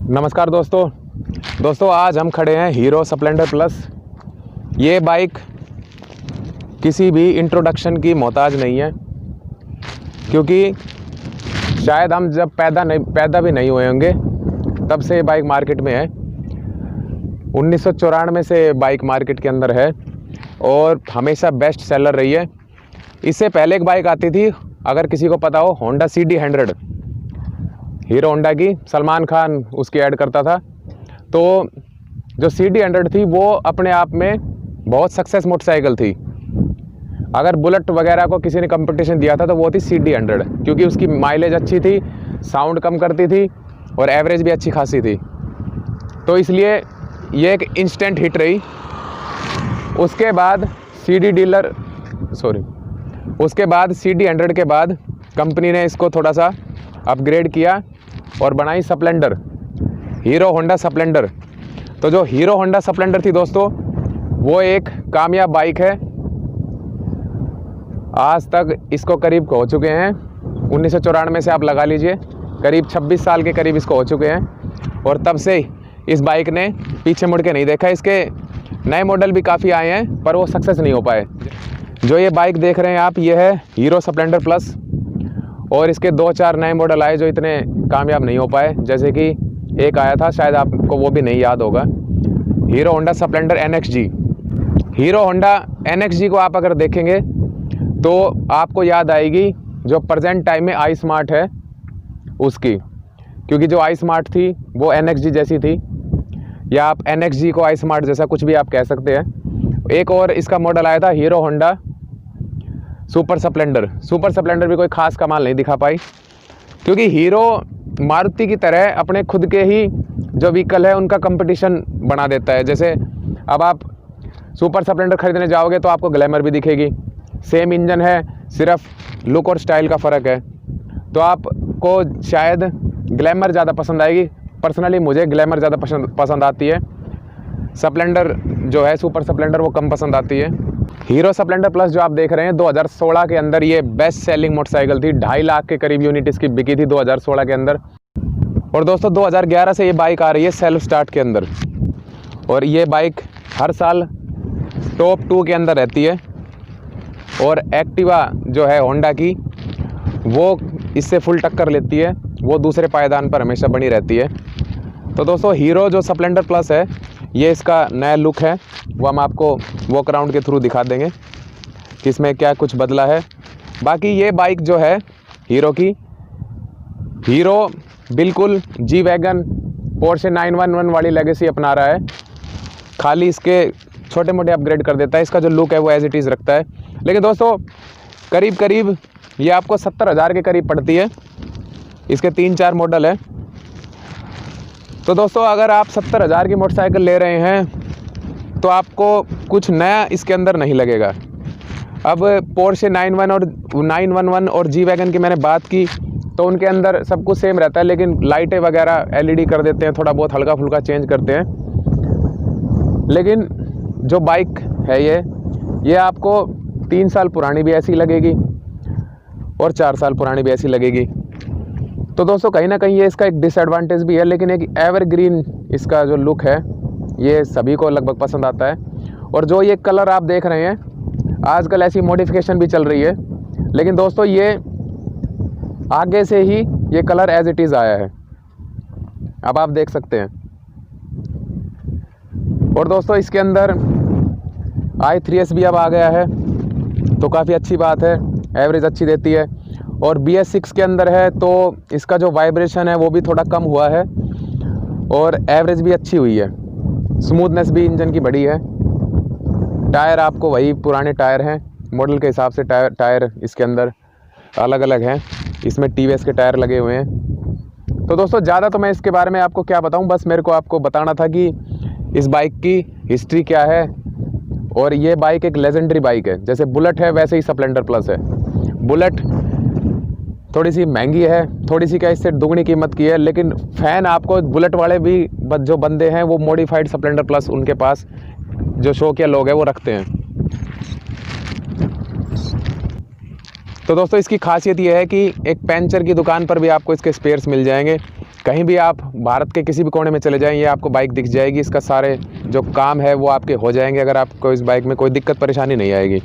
नमस्कार दोस्तों आज हम खड़े हैं हीरो स्प्लेंडर प्लस। ये बाइक किसी भी इंट्रोडक्शन की मोहताज नहीं है, क्योंकि शायद हम जब पैदा भी नहीं हुए होंगे तब से ये बाइक मार्केट में है। 1994 से बाइक मार्केट के अंदर है और हमेशा बेस्ट सेलर रही है। इससे पहले एक बाइक आती थी, अगर किसी को पता हो, होंडा CD100, हीरो होंडा की, सलमान खान उसकी ऐड करता था। तो जो CD100 थी वो अपने आप में बहुत सक्सेस मोटरसाइकिल थी। अगर बुलेट वगैरह को किसी ने कंपटीशन दिया था तो वो थी CD100, क्योंकि उसकी माइलेज अच्छी थी, साउंड कम करती थी और एवरेज भी अच्छी खासी थी। तो इसलिए ये एक इंस्टेंट हिट रही। उसके बाद CD100 के बाद कंपनी ने इसको थोड़ा सा अपग्रेड किया और बनाई स्प्लेंडर, हीरो होंडा स्प्लेंडर। तो जो हीरो होंडा स्प्लेंडर थी दोस्तों, वो एक कामयाब बाइक है। आज तक इसको करीब हो चुके हैं 1994 से आप लगा लीजिए, करीब 26 साल के करीब इसको हो चुके हैं। और तब से इस बाइक ने पीछे मुड़ के नहीं देखा। इसके नए मॉडल भी काफ़ी आए हैं पर वो सक्सेस नहीं हो पाए। जो ये बाइक देख रहे हैं आप, ये है हीरो स्प्लेंडर प्लस। और इसके 2-4 नए मॉडल आए जो इतने कामयाब नहीं हो पाए, जैसे कि एक आया था, शायद आपको वो भी नहीं याद होगा, hero Honda Splendor NXG। Hero Honda NXG को आप अगर देखेंगे तो आपको याद आएगी जो प्रेजेंट टाइम में आई स्मार्ट है उसकी, क्योंकि जो आई स्मार्ट थी वो NXG जैसी थी, या आप NXG को आई स्मार्ट जैसा कुछ भी आप कह सकते हैं। एक और इसका मॉडल आया था हीरो होंडा सुपर स्प्लेंडर भी कोई खास कमाल नहीं दिखा पाई, क्योंकि हीरो मारुति की तरह अपने खुद के ही जो व्हीकल है उनका कंपटीशन बना देता है। जैसे अब आप सुपर स्प्लेंडर खरीदने जाओगे तो आपको ग्लैमर भी दिखेगी, सेम इंजन है, सिर्फ लुक और स्टाइल का फ़र्क है। तो आपको शायद ग्लैमर ज़्यादा पसंद आएगी। पर्सनली मुझे ग्लैमर ज़्यादा पसंद आती है। स्प्लेंडर जो है सुपर स्प्लेंडर वो कम पसंद आती है। हीरो स्प्लेंडर प्लस जो आप देख रहे हैं 2016 के अंदर ये बेस्ट सेलिंग मोटरसाइकिल थी। 2.5 लाख के करीब यूनिट इसकी बिकी थी 2016 के अंदर। और दोस्तों 2011 से ये बाइक आ रही है सेल्फ स्टार्ट के अंदर, और ये बाइक हर साल टॉप 2 के अंदर रहती है। और एक्टिवा जो है होंडा की, वो इससे फुल टक्कर लेती है, वो दूसरे पायदान पर हमेशा बनी रहती है। तो दोस्तों हीरो जो स्प्लेंडर प्लस है, ये इसका नया लुक है, वो हम आपको वॉक अराउंड के थ्रू दिखा देंगे कि इसमें क्या कुछ बदला है। बाकी ये बाइक जो है हीरो की, हीरो बिल्कुल जी वैगन पोर्शे 911 वाली लेगेसी अपना रहा है, खाली इसके छोटे मोटे अपग्रेड कर देता है। इसका जो लुक है वो एज इट इज़ रखता है। लेकिन दोस्तों करीब ये आपको 70,000 के करीब पड़ती है। इसके 3-4 मॉडल है। तो दोस्तों अगर आप 70,000 की मोटरसाइकिल ले रहे हैं तो आपको कुछ नया इसके अंदर नहीं लगेगा। अब पोर्शे 911 और जी वैगन की मैंने बात की तो उनके अंदर सब कुछ सेम रहता है, लेकिन लाइटें वगैरह LED कर देते हैं, थोड़ा बहुत हल्का फुल्का चेंज करते हैं। लेकिन जो बाइक है ये आपको 3 साल पुरानी भी ऐसी लगेगी और 4 साल पुरानी भी ऐसी लगेगी। तो दोस्तों कहीं ना कहीं ये इसका एक डिसएडवांटेज भी है, लेकिन एक एवरग्रीन इसका जो लुक है ये सभी को लगभग पसंद आता है। और जो ये कलर आप देख रहे हैं, आजकल ऐसी मॉडिफिकेशन भी चल रही है, लेकिन दोस्तों ये आगे से ही ये कलर एज इट इज़ आया है, अब आप देख सकते हैं। और दोस्तों इसके अंदर i3S भी अब आ गया है, तो काफ़ी अच्छी बात है, एवरेज अच्छी देती है। और BS6 के अंदर है तो इसका जो वाइब्रेशन है वो भी थोड़ा कम हुआ है और एवरेज भी अच्छी हुई है, स्मूथनेस भी इंजन की बढ़ी है। टायर आपको वही पुराने टायर हैं, मॉडल के हिसाब से टायर इसके अंदर अलग अलग हैं। इसमें TVS के टायर लगे हुए हैं। तो दोस्तों ज़्यादा तो मैं इसके बारे में आपको क्या बताऊं, बस मेरे को आपको बताना था कि इस बाइक की हिस्ट्री क्या है। और ये बाइक एक लेजेंडरी बाइक है, जैसे बुलेट है वैसे ही स्प्लेंडर प्लस है। बुलेट थोड़ी सी महंगी है, थोड़ी सी क्या इससे दुगनी कीमत की है, लेकिन फ़ैन आपको बुलेट वाले भी जो बंदे हैं वो मॉडिफाइड स्प्लेंडर प्लस उनके पास जो शौकिया लोग हैं वो रखते हैं। तो दोस्तों इसकी खासियत ये है कि एक पंचर की दुकान पर भी आपको इसके स्पेयर्स मिल जाएंगे। कहीं भी आप भारत के किसी भी कोने में चले जाएं, ये आपको बाइक दिख जाएगी। इसका सारे जो काम है वो आपके हो जाएंगे, अगर आपको इस बाइक में कोई दिक्कत परेशानी नहीं आएगी।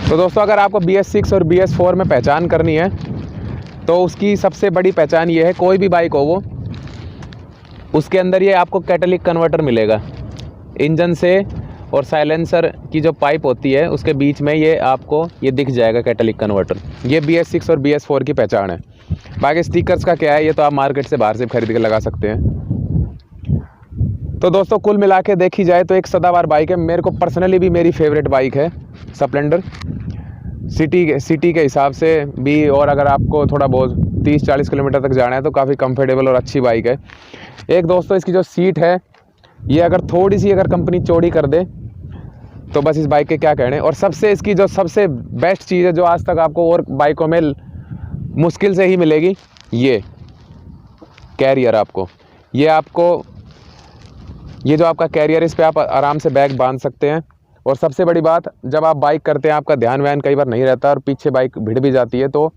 तो दोस्तों अगर आपको BS6 और BS4 में पहचान करनी है तो उसकी सबसे बड़ी पहचान ये है, कोई भी बाइक हो वो, उसके अंदर ये आपको कैटालिक कन्वर्टर मिलेगा। इंजन से और साइलेंसर की जो पाइप होती है उसके बीच में ये आपको ये दिख जाएगा कैटालिक कन्वर्टर। ये BS6 और BS4 की पहचान है। बाकी स्टिकर्स का क्या है, ये तो आप मार्केट से बाहर से खरीद के लगा सकते हैं। तो दोस्तों कुल मिला के देखी जाए तो एक सदाबहार बाइक है। मेरे को पर्सनली भी मेरी फेवरेट बाइक है स्प्लेंडर, सिटी के हिसाब से भी, और अगर आपको थोड़ा बहुत 30-40 किलोमीटर तक जाना है तो काफ़ी कंफर्टेबल और अच्छी बाइक है। एक दोस्तों इसकी जो सीट है ये अगर थोड़ी सी अगर कंपनी चौड़ी कर दे तो बस इस बाइक के क्या कहने। और सबसे इसकी जो सबसे बेस्ट चीज़ है जो आज तक आपको और बाइकों में मुश्किल से ही मिलेगी, ये कैरियर आपको, ये जो आपका कैरियर, इस पे आप आराम से बैग बांध सकते हैं। और सबसे बड़ी बात, जब आप बाइक करते हैं आपका ध्यान वैन कई बार नहीं रहता और पीछे बाइक भिड़ भी जाती है, तो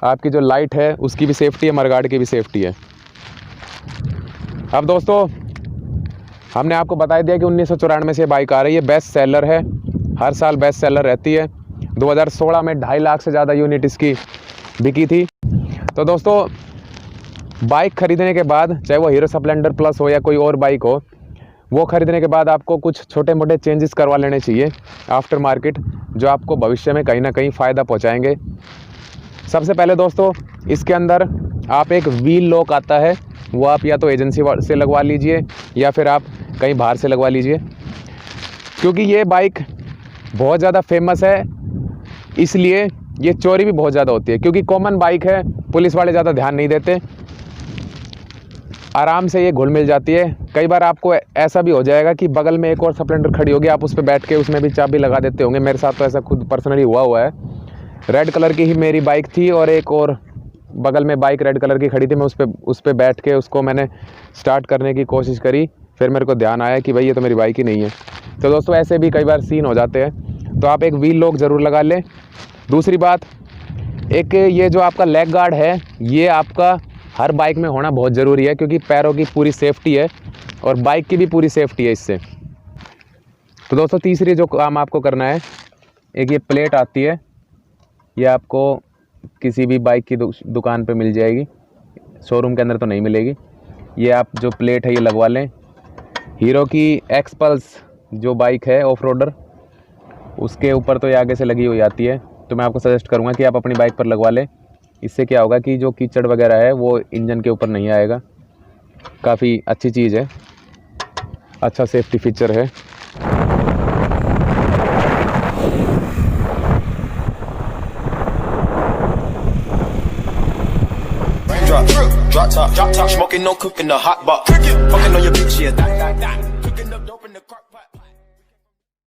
आपकी जो लाइट है उसकी भी सेफ्टी है, मडगार्ड की भी सेफ्टी है। अब दोस्तों हमने आपको बता दिया कि 1994 से बाइक आ रही है, बेस्ट सेलर है, हर साल बेस्ट सेलर रहती है। 2016 में 2.5 लाख से ज़्यादा यूनिट इसकी बिकी थी। तो दोस्तों बाइक ख़रीदने के बाद, चाहे वो हीरो स्प्लेंडर प्लस हो या कोई और बाइक हो, वो ख़रीदने के बाद आपको कुछ छोटे मोटे चेंजेस करवा लेने चाहिए आफ्टर मार्केट, जो आपको भविष्य में कहीं ना कहीं फ़ायदा पहुंचाएंगे। सबसे पहले दोस्तों इसके अंदर आप एक व्हील लॉक आता है, वो आप या तो एजेंसी से लगवा लीजिए या फिर आप कहीं बाहर से लगवा लीजिए, क्योंकि ये बाइक बहुत ज़्यादा फेमस है। इसलिए ये चोरी भी बहुत ज़्यादा होती है, क्योंकि कॉमन बाइक है, पुलिस वाले ज़्यादा ध्यान नहीं देते, आराम से ये घुल मिल जाती है। कई बार आपको ऐसा भी हो जाएगा कि बगल में एक और स्प्लेंडर खड़ी होगी, आप उस पर बैठ के उसमें भी चाबी लगा देते होंगे। मेरे साथ तो ऐसा खुद पर्सनली हुआ है। रेड कलर की ही मेरी बाइक थी और एक और बगल में बाइक रेड कलर की खड़ी थी। मैं उस पर बैठ के उसको मैंने स्टार्ट करने की कोशिश करी, फिर मेरे को ध्यान आया कि भाई ये तो मेरी बाइक ही नहीं है। तो दोस्तों ऐसे भी कई बार सीन हो जाते हैं, तो आप एक व्हील लॉक ज़रूर लगा लें। दूसरी बात, एक ये जो आपका लेग गार्ड है, ये आपका हर बाइक में होना बहुत ज़रूरी है, क्योंकि पैरों की पूरी सेफ्टी है और बाइक की भी पूरी सेफ्टी है इससे। तो दोस्तों तीसरी जो काम आपको करना है, एक ये प्लेट आती है, ये आपको किसी भी बाइक की दुकान पे मिल जाएगी, शोरूम के अंदर तो नहीं मिलेगी। ये आप जो प्लेट है ये लगवा लें। हीरो की एक्सपल्स जो बाइक है ऑफ रोडर, उसके ऊपर तो ये आगे से लगी हुई आती है, तो मैं आपको सजेस्ट करूँगा कि आप अपनी बाइक पर लगवा लें। इससे क्या होगा कि जो कीचड़ वगैरह है वो इंजन के ऊपर नहीं आएगा। काफ़ी अच्छी चीज़ है, अच्छा सेफ्टी फीचर है। Drop top, smoking, no cooking, the hot box. Fucking on your bitch, yeah, that.